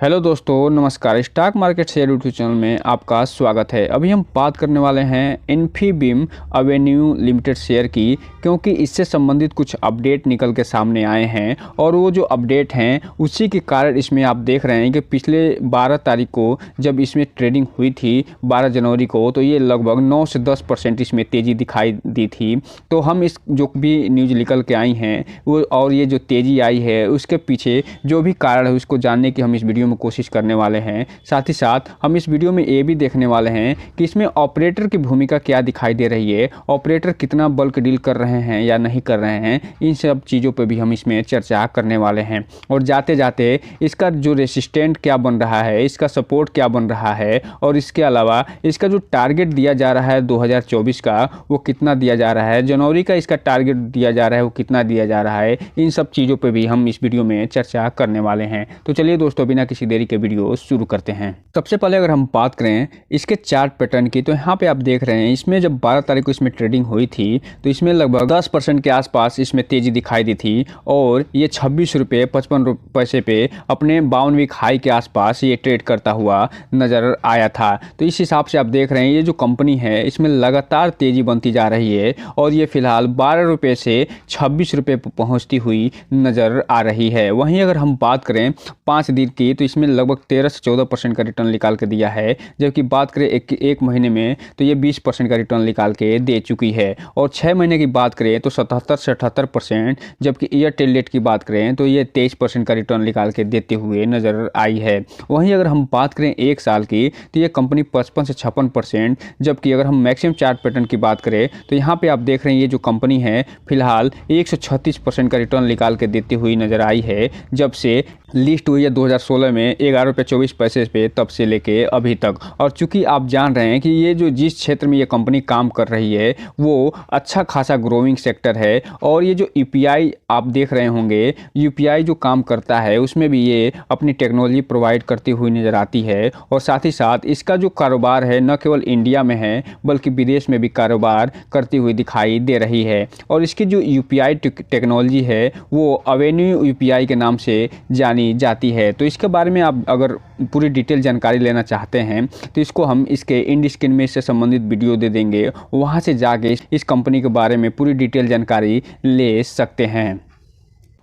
Hello दोस्तों, नमस्कार। Stock market share YouTube channel में आपका स्वागत है। अभी हम बात करने वाले हैं इन्फीबीम एवेन्यू लिमिटेड शेयर की, क्योंकि इससे संबंधित कुछ अपडेट निकल के सामने आए हैं और वो जो अपडेट हैं उसी के कारण इसमें आप देख रहे हैं कि पिछले 12 तारीख को जब इसमें ट्रेडिंग हुई थी 12 जनवरी को, तो ये लगभग 9 से 10% इसमें तेज़ी दिखाई दी थी। तो हम इस जो भी न्यूज़ निकल के आई हैं वो और ये जो तेज़ी आई है उसके पीछे जो भी कारण है उसको जानने की हम इस वीडियो में कोशिश करने वाले हैं। साथ ही साथ हम इस वीडियो में ये भी देखने वाले हैं कि इसमें ऑपरेटर की भूमिका क्या दिखाई दे रही है, ऑपरेटर कितना बल्क डील कर रहे हैं या नहीं कर रहे हैं, इन सब चीज़ों पे भी हम इसमें चर्चा करने वाले हैं। और जाते जाते इसका जो रेसिस्टेंट क्या बन रहा है, इसका सपोर्ट क्या बन रहा है, और इसके अलावा इसका जो टारगेट दिया जा रहा है 2024 का वो कितना दिया जा रहा है, जनवरी का इसका टारगेट दिया जा रहा है वो कितना दिया जा रहा है, इन सब चीज़ों पे भी हम इस वीडियो में चर्चा करने वाले हैं। तो चलिए दोस्तों, बिना किसी देरी के वीडियो शुरू करते हैं। सबसे पहले अगर हम बात करें इसके चार्ट पैटर्न की, तो यहाँ पे आप देख रहे हैं इसमें जब 12 तारीख को इसमें ट्रेडिंग हुई थी तो इसमें लगभग 10% के आसपास इसमें तेजी दिखाई दी थी और ये 26 रुपये 55 पैसे पे अपने 52 वीक हाई के आसपास ये ट्रेड करता हुआ नज़र आया था। तो इस हिसाब से आप देख रहे हैं ये जो कंपनी है इसमें लगातार तेज़ी बनती जा रही है और ये फिलहाल 12 रुपये से 26 रुपये पर पहुँचती हुई नज़र आ रही है। वहीं अगर हम बात करें 5 दिन की, तो इसमें लगभग 13 से 14% का रिटर्न निकाल के दिया है, जबकि बात करें एक महीने में तो ये 20% का रिटर्न निकाल के दे चुकी है। और 6 महीने की बात करें तो 77 से 78%, जबकि एयरटेल डेट की बात करें तो ये 23% का रिटर्न निकाल के देते हुए नज़र आई है। वहीं अगर हम बात करें 1 साल की, तो ये कंपनी 55 से 56%, जबकि अगर हम मैक्सिमम चार्ट पैटर्न की बात करें तो यहाँ पर आप देख रहे हैं ये जो कंपनी है फिलहाल 136% का रिटर्न निकाल के देती हुई नज़र आई है जब से लिस्ट हुई है 2016 में 11 रुपये 24 पैसे पे, तब से लेके अभी तक। और चूंकि आप जान रहे हैं कि ये जो जिस क्षेत्र में ये कंपनी काम कर रही है वो अच्छा खासा ग्रोइंग सेक्टर है और ये जो यूपीआई आप देख रहे होंगे, यूपीआई जो काम करता है उसमें भी ये अपनी टेक्नोलॉजी प्रोवाइड करती हुई नज़र आती है। और साथ ही साथ इसका जो कारोबार है न केवल इंडिया में है बल्कि विदेश में भी कारोबार करती हुई दिखाई दे रही है। और इसकी जो यूपीआई टेक्नोलॉजी है वो एवेन्यू यूपीआई के नाम से जानी जाती है। तो इसके बारे में आप अगर पूरी डिटेल जानकारी लेना चाहते हैं तो इसको हम इसके इंड स्क्रीन में इससे संबंधित वीडियो दे देंगे, वहां से जाके इस कंपनी के बारे में पूरी डिटेल जानकारी ले सकते हैं।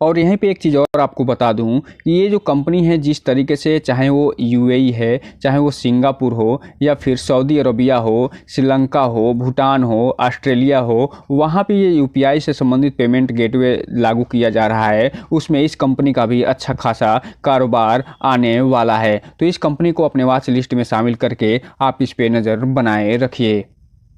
और यहीं पे एक चीज़ और आपको बता दूं कि ये जो कंपनी है जिस तरीके से, चाहे वो यूएई है, चाहे वो सिंगापुर हो या फिर सऊदी अरबिया हो, श्रीलंका हो, भूटान हो, ऑस्ट्रेलिया हो, वहाँ पे ये यूपीआई से संबंधित पेमेंट गेटवे लागू किया जा रहा है, उसमें इस कंपनी का भी अच्छा खासा कारोबार आने वाला है। तो इस कंपनी को अपने वॉच लिस्ट में शामिल करके आप इस पे नज़र बनाए रखिए।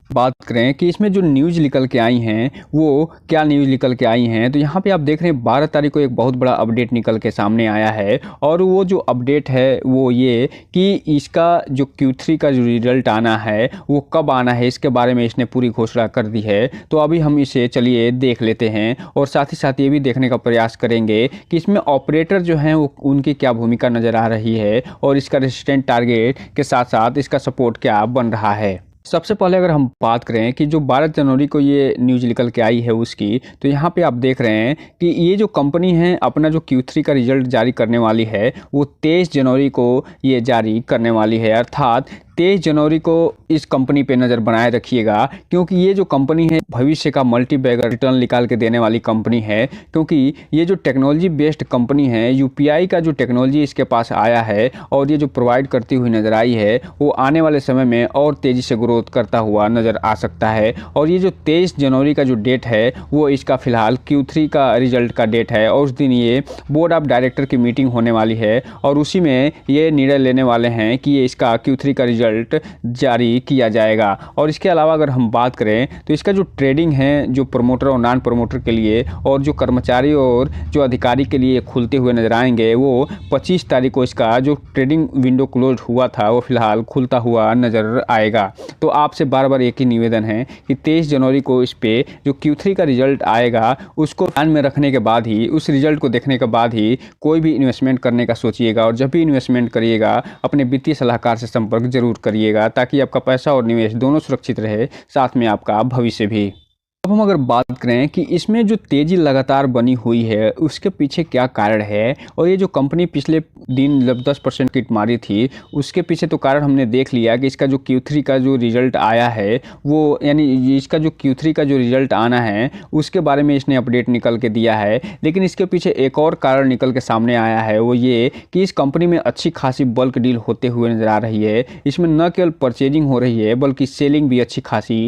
बात करें कि इसमें जो न्यूज़ निकल के आई हैं वो क्या न्यूज़ निकल के आई हैं, तो यहाँ पे आप देख रहे हैं 12 तारीख को एक बहुत बड़ा अपडेट निकल के सामने आया है। और वो जो अपडेट है वो ये कि इसका जो Q3 का जो रिजल्ट आना है वो कब आना है, इसके बारे में इसने पूरी घोषणा कर दी है। तो अभी हम इसे चलिए देख लेते हैं और साथ ही साथ ये भी देखने का प्रयास करेंगे कि इसमें ऑपरेटर जो हैं वो उनकी क्या भूमिका नज़र आ रही है और इसका रेजिस्टेंट टारगेट के साथ साथ इसका सपोर्ट क्या बन रहा है। सबसे पहले अगर हम बात करें कि जो 12 जनवरी को ये न्यूज़ निकल के आई है उसकी, तो यहाँ पे आप देख रहे हैं कि ये जो कंपनी है अपना जो Q3 का रिजल्ट जारी करने वाली है वो 23 जनवरी को ये जारी करने वाली है। अर्थात 23 जनवरी को इस कंपनी पे नज़र बनाए रखिएगा, क्योंकि ये जो कंपनी है भविष्य का मल्टी बैगर रिटर्न निकाल के देने वाली कंपनी है। क्योंकि ये जो टेक्नोलॉजी बेस्ड कंपनी है, यूपीआई का जो टेक्नोलॉजी इसके पास आया है और ये जो प्रोवाइड करती हुई नज़र आई है वो आने वाले समय में और तेज़ी से ग्रोथ करता हुआ नज़र आ सकता है। और ये जो 23 जनवरी का जो डेट है वो इसका फिलहाल Q3 का रिजल्ट का डेट है और उस दिन ये बोर्ड ऑफ डायरेक्टर की मीटिंग होने वाली है और उसी में ये निर्णय लेने वाले हैं कि ये इसका Q3 का रिजल्ट जारी किया जाएगा। और इसके अलावा अगर हम बात करें तो इसका जो ट्रेडिंग है जो प्रमोटर और नॉन प्रमोटर के लिए और जो कर्मचारी और जो अधिकारी के लिए खुलते हुए नजर आएंगे, वो 25 तारीख को इसका जो ट्रेडिंग विंडो क्लोज हुआ था वो फिलहाल खुलता हुआ नजर आएगा। तो आपसे बार बार एक ही निवेदन है कि 23 जनवरी को इस पे जो Q3 का रिजल्ट आएगा उसको ध्यान में रखने के बाद ही, उस रिजल्ट को देखने के बाद ही कोई भी इन्वेस्टमेंट करने का सोचिएगा। और जब भी इन्वेस्टमेंट करिएगा अपने वित्तीय सलाहकार से संपर्क जरूर करिएगा, ताकि आपका पैसा और निवेश दोनों सुरक्षित रहे, साथ में आपका भविष्य भी। अब हम अगर बात करें कि इसमें जो तेज़ी लगातार बनी हुई है उसके पीछे क्या कारण है, और ये जो कंपनी पिछले दिन जब 10% किट मारी थी उसके पीछे तो कारण हमने देख लिया कि इसका जो Q3 का जो रिज़ल्ट आया है वो, यानी इसका जो Q3 का जो रिज़ल्ट आना है उसके बारे में इसने अपडेट निकल के दिया है। लेकिन इसके पीछे एक और कारण निकल के सामने आया है, वो ये कि इस कंपनी में अच्छी खासी बल्क डील होते हुए नज़र आ रही है। इसमें न केवल परचेजिंग हो रही है बल्कि सेलिंग भी अच्छी खासी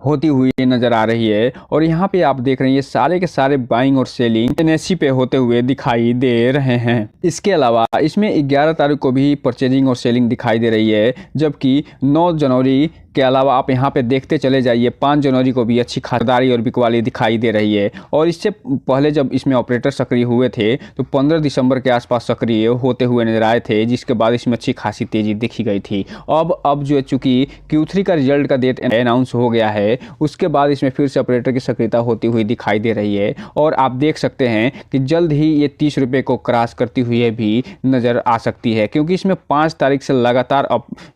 होती हुई नज़र आ रही है। और यहाँ पे आप देख रहे हैं ये सारे के सारे बाइंग और सेलिंग NSE पे होते हुए दिखाई दे रहे हैं। इसके अलावा इसमें 11 तारीख को भी परचेजिंग और सेलिंग दिखाई दे रही है, जबकि 9 जनवरी के अलावा आप यहाँ पे देखते चले जाइए 5 जनवरी को भी अच्छी खरीदारी और बिकवाली दिखाई दे रही है। और इससे पहले जब इसमें ऑपरेटर सक्रिय हुए थे तो 15 दिसंबर के आसपास सक्रिय होते हुए नजर आए थे, जिसके बाद इसमें अच्छी खासी तेज़ी देखी गई थी। अब जो है चूँकि Q3 का रिजल्ट का डेट अनाउंस हो गया है उसके बाद इसमें फिर से ऑपरेटर की सक्रियता होती हुई दिखाई दे रही है। और आप देख सकते हैं कि जल्द ही ये 30 रुपये को क्रॉस करती हुई भी नज़र आ सकती है, क्योंकि इसमें 5 तारीख से लगातार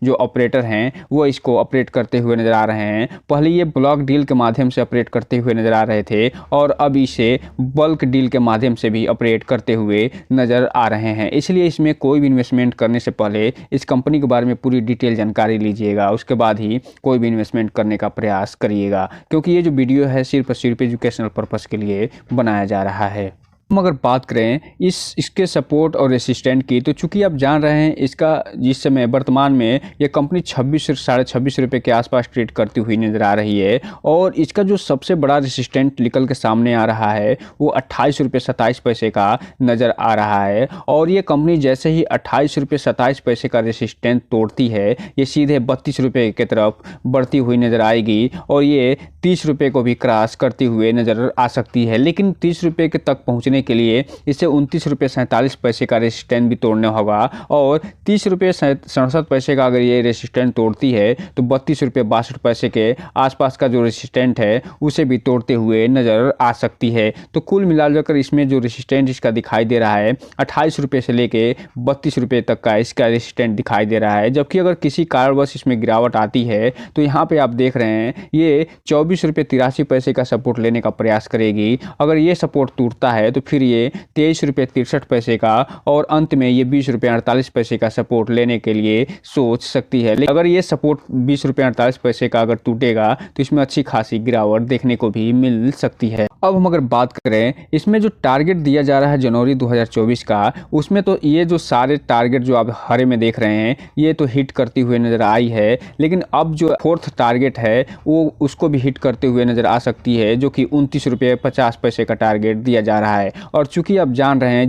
जो ऑपरेटर हैं वो इसको ऑपरेट करते हुए नजर आ रहे हैं। पहले ये ब्लॉक डील के माध्यम से ऑपरेट करते हुए नजर आ रहे थे और अब इसे बल्क डील के माध्यम से भी ऑपरेट करते हुए नजर आ रहे हैं। इसलिए इसमें कोई भी इन्वेस्टमेंट करने से पहले इस कंपनी के बारे में पूरी डिटेल जानकारी लीजिएगा, उसके बाद ही कोई भी इन्वेस्टमेंट करने का प्रयास करिएगा, क्योंकि ये जो वीडियो है सिर्फ और सिर्फ एजुकेशनल पर्पस के लिए बनाया जा रहा है। हम अगर बात करें इसके सपोर्ट और रेसिस्टेंट की, तो चूंकि आप जान रहे हैं इसका जिस समय वर्तमान में ये कंपनी 26 से 26.5 रुपये के आसपास ट्रेड करती हुई नज़र आ रही है। और इसका जो सबसे बड़ा रेसिस्टेंट निकल के सामने आ रहा है वो 28 रुपये 27 पैसे का नज़र आ रहा है। और ये कंपनी जैसे ही 28 रुपये 27 पैसे का रेसिस्टेंट तोड़ती है ये सीधे 32 रुपये की तरफ बढ़ती हुई नज़र आएगी और ये 30 रुपये को भी क्रॉस करती हुए नज़र आ सकती है। लेकिन 30 रुपये के तक पहुँचने के लिए इसे 29 रुपये 47 पैसे का रेसिस्टेंट भी तोड़ना होगा। और 30 रुपये 67 पैसे का अगर ये रेसिस्टेंट तोड़ती है तो 32 रुपये 62 पैसे के आसपास का जो रेसिस्टेंट है उसे भी तोड़ते हुए नज़र आ सकती है। तो कुल मिलाकर इसमें जो रेसिस्टेंट इसका दिखाई दे रहा है 28 रुपये से लेके 32 रुपये तक का इसका रेसिस्टेंट दिखाई दे रहा है। जबकि अगर किसी कारणवश इसमें गिरावट आती है तो यहाँ पे आप देख रहे हैं ये 24 रुपये 83 पैसे का सपोर्ट लेने का प्रयास करेगी। अगर ये सपोर्ट टूटता है तो फिर ये 23 रुपये 63 पैसे का और अंत में ये 20 रुपये 48 पैसे का सपोर्ट लेने के लिए सोच सकती है। लेकिन अगर ये सपोर्ट 20 रुपये 48 पैसे का अगर टूटेगा तो इसमें अच्छी खासी गिरावट देखने को भी मिल सकती है। अब हम अगर बात करें इसमें जो टारगेट दिया जा रहा है जनवरी 2024 का, उसमें तो ये जो सारे टारगेट जो आप हरे में देख रहे हैं ये तो हिट करती हुए नज़र आई है। लेकिन अब जो 4th टारगेट है वो उसको भी हिट करते हुए नज़र आ सकती है, जो कि 29 रुपये 50 पैसे का टारगेट दिया जा रहा है। और चूंकि आप जान रहे हैं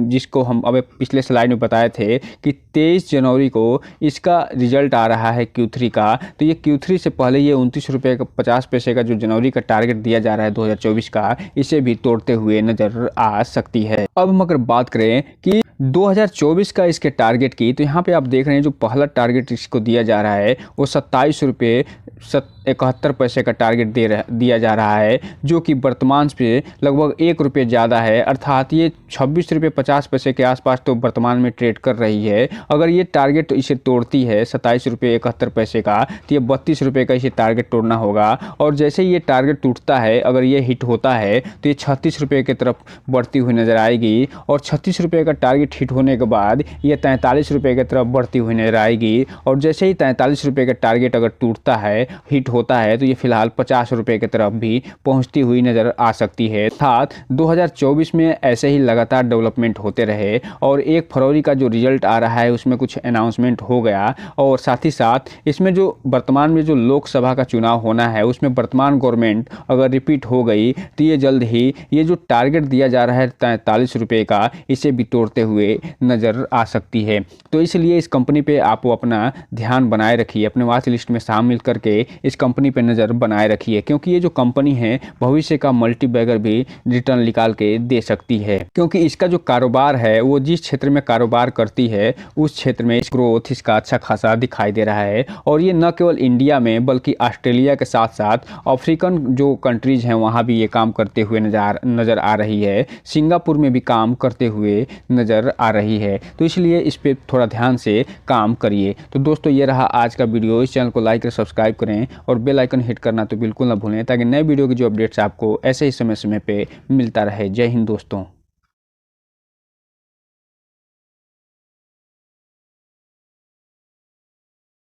जिसको हम अब पिछले स्लाइड में बताए थे कि 23 जनवरी को इसका रिजल्ट आ रहा है Q3 का, तो ये Q3 से पहले ये 29 रुपये 50 पैसे का जो जनवरी का टारगेट दिया जा रहा है 2024 का, इसे भी तोड़ते हुए नजर आ सकती है। अब हम अगर बात करें कि 2024 का इसके टारगेट की, तो यहाँ पे आप देख रहे हैं जो पहला टारगेट इसको दिया जा रहा है वो 27 रुपये 71 पैसे का टारगेट दिया जा रहा है, जो कि वर्तमान पे लगभग 1 रुपये ज़्यादा है। अर्थात ये 26 रुपये 50 पैसे के आसपास तो वर्तमान में ट्रेड कर रही है। अगर ये टारगेट इसे तोड़ती है 27 रुपये 71 पैसे का, तो ये 32 रुपये का इसे टारगेट तोड़ना होगा। और जैसे ही ये टारगेट टूटता है, अगर ये हिट होता है तो ये 36 रुपये की तरफ बढ़ती हुई नज़र आएगी। और 36 रुपये का टारगेट हिट होने के बाद ये 43 रुपये की तरफ बढ़ती हुई नज़र आएगी। और जैसे ही 43 रुपये का टारगेट अगर टूटता है, हिट होता है, तो ये फिलहाल 50 रुपये की तरफ भी पहुंचती हुई नज़र आ सकती है। अर्थात 2024 में ऐसे ही लगातार डेवलपमेंट होते रहे और 1 फरवरी का जो रिजल्ट आ रहा है उसमें कुछ अनाउंसमेंट हो गया। और साथ ही साथ इसमें जो वर्तमान में जो लोकसभा का चुनाव होना है उसमें वर्तमान गवर्नमेंट अगर रिपीट हो गई तो ये जल्द ही ये जो टारगेट दिया जा रहा है 43 रुपये का, इसे भी तोड़ते हुए नज़र आ सकती है। तो इसलिए इस कंपनी पे आप अपना ध्यान बनाए रखिए, अपने वॉच लिस्ट में शामिल करके इस कंपनी पे नज़र बनाए रखिए, क्योंकि ये जो कंपनी है भविष्य का मल्टी बैगर भी रिटर्न निकाल के दे सकती है। क्योंकि इसका जो कारोबार है वो जिस क्षेत्र में कारोबार करती है उस क्षेत्र में ग्रोथ इसका अच्छा खासा दिखाई दे रहा है। और ये न केवल इंडिया में बल्कि ऑस्ट्रेलिया के साथ साथ अफ्रीकन जो कंट्रीज हैं वहाँ भी ये काम करते हुए नज़र आ रही है। सिंगापुर में भी काम करते हुए नज़र नज़र आ रही है। तो इसलिए इस पर थोड़ा ध्यान से काम करिए। तो दोस्तों ये रहा आज का वीडियो। इस चैनल को लाइक और सब्सक्राइब करें और बेल आइकन हिट करना तो बिल्कुल ना भूलें, ताकि नए वीडियो की जो अपडेट्स आपको ऐसे ही समय समय पे मिलता रहे। जय हिंद दोस्तों।